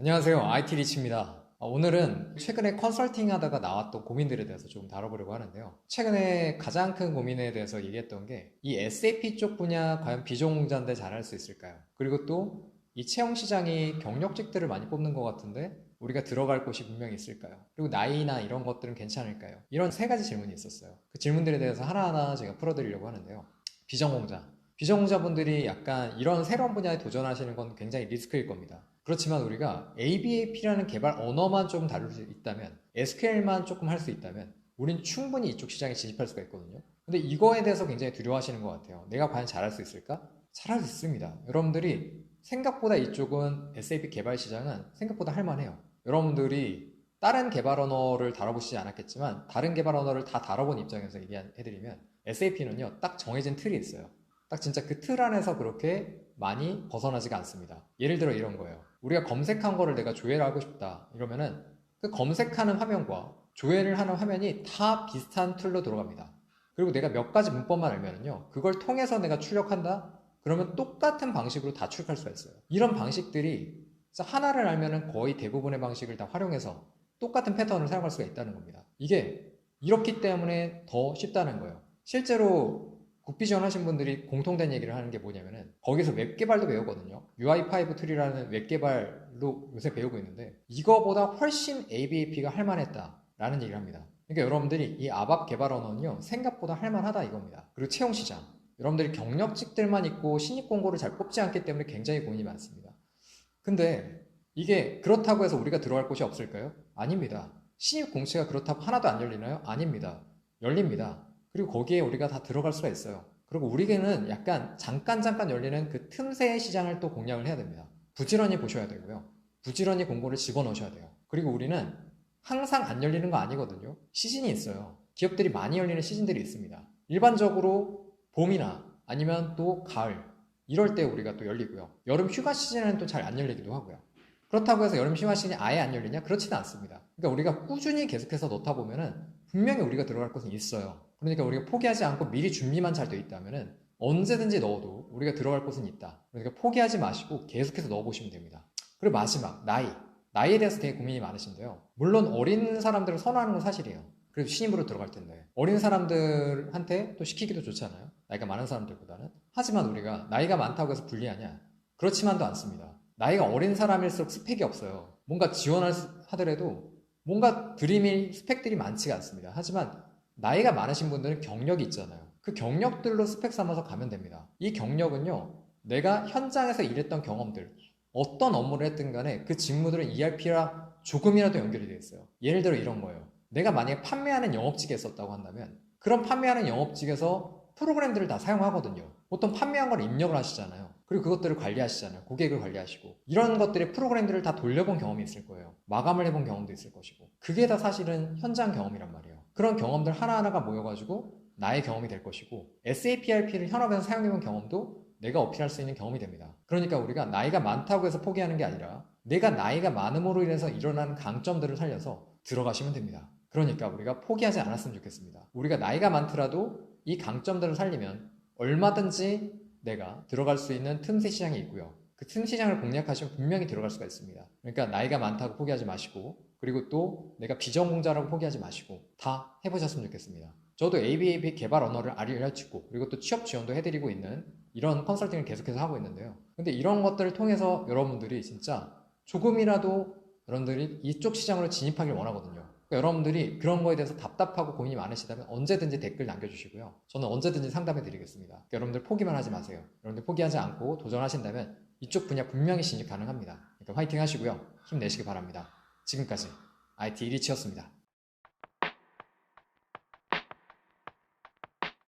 안녕하세요. IT 리치입니다. 오늘은 최근에 컨설팅 하다가 나왔던 고민들에 대해서 좀 다뤄보려고 하는데요. 최근에 가장 큰 고민에 대해서 얘기했던 게 이 SAP 쪽 분야 과연 비전공자인데 잘할 수 있을까요? 그리고 또 이 채용 시장이 경력직들을 많이 뽑는 것 같은데 우리가 들어갈 곳이 분명히 있을까요? 그리고 나이나 이런 것들은 괜찮을까요? 이런 세 가지 질문이 있었어요. 그 질문들에 대해서 하나하나 제가 풀어드리려고 하는데요. 비전공자. 비전공자분들이 약간 이런 새로운 분야에 도전하시는 건 굉장히 리스크일 겁니다. 그렇지만 우리가 ABAP라는 개발 언어만 좀 다룰 수 있다면, SQL만 조금 할 수 있다면 우린 충분히 이쪽 시장에 진입할 수가 있거든요. 근데 이거에 대해서 굉장히 두려워하시는 것 같아요. 내가 과연 잘할 수 있을까? 잘할 수 있습니다. 여러분들이 생각보다 이쪽은 SAP 개발 시장은 생각보다 할만해요. 여러분들이 다른 개발 언어를 다뤄보시지 않았겠지만 다른 개발 언어를 다 다뤄본 입장에서 얘기해드리면 SAP는요 딱 정해진 틀이 있어요. 딱 진짜 그 틀 안에서 그렇게 많이 벗어나지가 않습니다. 예를 들어 이런 거예요. 우리가 검색한 거를 내가 조회를 하고 싶다 이러면은 그 검색하는 화면과 조회를 하는 화면이 다 비슷한 툴로 들어갑니다. 그리고 내가 몇 가지 문법만 알면은요 그걸 통해서 내가 출력한다 그러면 똑같은 방식으로 다 출력할 수가 있어요. 이런 방식들이 하나를 알면은 거의 대부분의 방식을 다 활용해서 똑같은 패턴을 사용할 수가 있다는 겁니다. 이게 이렇기 때문에 더 쉽다는 거예요. 실제로 국비 지원하신 분들이 공통된 얘기를 하는 게 뭐냐면은 거기서 웹 개발도 배우거든요. UI5 툴이라는 웹 개발로 요새 배우고 있는데 이거보다 훨씬 ABAP가 할만했다라는 얘기를 합니다. 그러니까 여러분들이 이 ABAP 개발 언어는요 생각보다 할만하다 이겁니다. 그리고 채용 시장 여러분들이 경력직들만 있고 신입 공고를 잘 뽑지 않기 때문에 굉장히 고민이 많습니다. 근데 이게 그렇다고 해서 우리가 들어갈 곳이 없을까요? 아닙니다. 신입 공채가 그렇다고 하나도 안 열리나요? 아닙니다. 열립니다. 그리고 거기에 우리가 다 들어갈 수가 있어요. 그리고 우리에게는 약간 잠깐 열리는 그 틈새의 시장을 또 공략을 해야 됩니다. 부지런히 보셔야 되고요. 부지런히 공고를 집어넣으셔야 돼요. 그리고 우리는 항상 안 열리는 거 아니거든요. 시즌이 있어요. 기업들이 많이 열리는 시즌들이 있습니다. 일반적으로 봄이나 아니면 또 가을 이럴 때 우리가 또 열리고요. 여름 휴가 시즌에는 또 잘 안 열리기도 하고요. 그렇다고 해서 여름 휴가 시즌이 아예 안 열리냐? 그렇지는 않습니다. 그러니까 우리가 꾸준히 계속해서 넣다 보면은 분명히 우리가 들어갈 곳은 있어요. 그러니까 우리가 포기하지 않고 미리 준비만 잘 돼 있다면은 언제든지 넣어도 우리가 들어갈 곳은 있다. 그러니까 포기하지 마시고 계속해서 넣어보시면 됩니다. 그리고 마지막, 나이에 대해서 되게 고민이 많으신데요. 물론 어린 사람들을 선호하는 건 사실이에요. 그래도 신입으로 들어갈 텐데 어린 사람들한테 또 시키기도 좋잖아요. 나이가 많은 사람들보다는. 하지만 우리가 나이가 많다고 해서 불리하냐? 그렇지만도 않습니다. 나이가 어린 사람일수록 스펙이 없어요. 뭔가 지원하더라도 뭔가 드림일 스펙들이 많지가 않습니다. 하지만 나이가 많으신 분들은 경력이 있잖아요. 그 경력들로 스펙 삼아서 가면 됩니다. 이 경력은요, 내가 현장에서 일했던 경험들, 어떤 업무를 했든 간에 그 직무들은 ERP랑 조금이라도 연결이 되어 있어요. 예를 들어 이런 거예요. 내가 만약에 판매하는 영업직에 있었다고 한다면 그런 판매하는 영업직에서 프로그램들을 다 사용하거든요. 보통 판매한 걸 입력을 하시잖아요. 그리고 그것들을 관리하시잖아요. 고객을 관리하시고 이런 것들의 프로그램들을 다 돌려본 경험이 있을 거예요. 마감을 해본 경험도 있을 것이고 그게 다 사실은 현장 경험이란 말이에요. 그런 경험들 하나하나가 모여가지고 나의 경험이 될 것이고 SAP RP를 현업에서 사용해본 경험도 내가 어필할 수 있는 경험이 됩니다. 그러니까 우리가 나이가 많다고 해서 포기하는 게 아니라 내가 나이가 많음으로 인해서 일어나는 강점들을 살려서 들어가시면 됩니다. 그러니까 우리가 포기하지 않았으면 좋겠습니다. 우리가 나이가 많더라도 이 강점들을 살리면 얼마든지 내가 들어갈 수 있는 틈새 시장이 있고요. 그 틈 시장을 공략하시면 분명히 들어갈 수가 있습니다. 그러니까 나이가 많다고 포기하지 마시고 그리고 또 내가 비전공자라고 포기하지 마시고 다 해보셨으면 좋겠습니다. 저도 ABAP 개발 언어를 알려주고 그리고 또 취업 지원도 해드리고 있는 이런 컨설팅을 계속해서 하고 있는데요. 근데 이런 것들을 통해서 여러분들이 진짜 조금이라도 여러분들이 이쪽 시장으로 진입하길 원하거든요. 그러니까 여러분들이 그런 거에 대해서 답답하고 고민이 많으시다면 언제든지 댓글 남겨주시고요. 저는 언제든지 상담해 드리겠습니다. 그러니까 여러분들 포기만 하지 마세요. 여러분들 포기하지 않고 도전하신다면 이쪽 분야 분명히 진입 가능합니다. 그러니까 화이팅 하시고요. 힘내시기 바랍니다. 지금까지 IT 리치였습니다.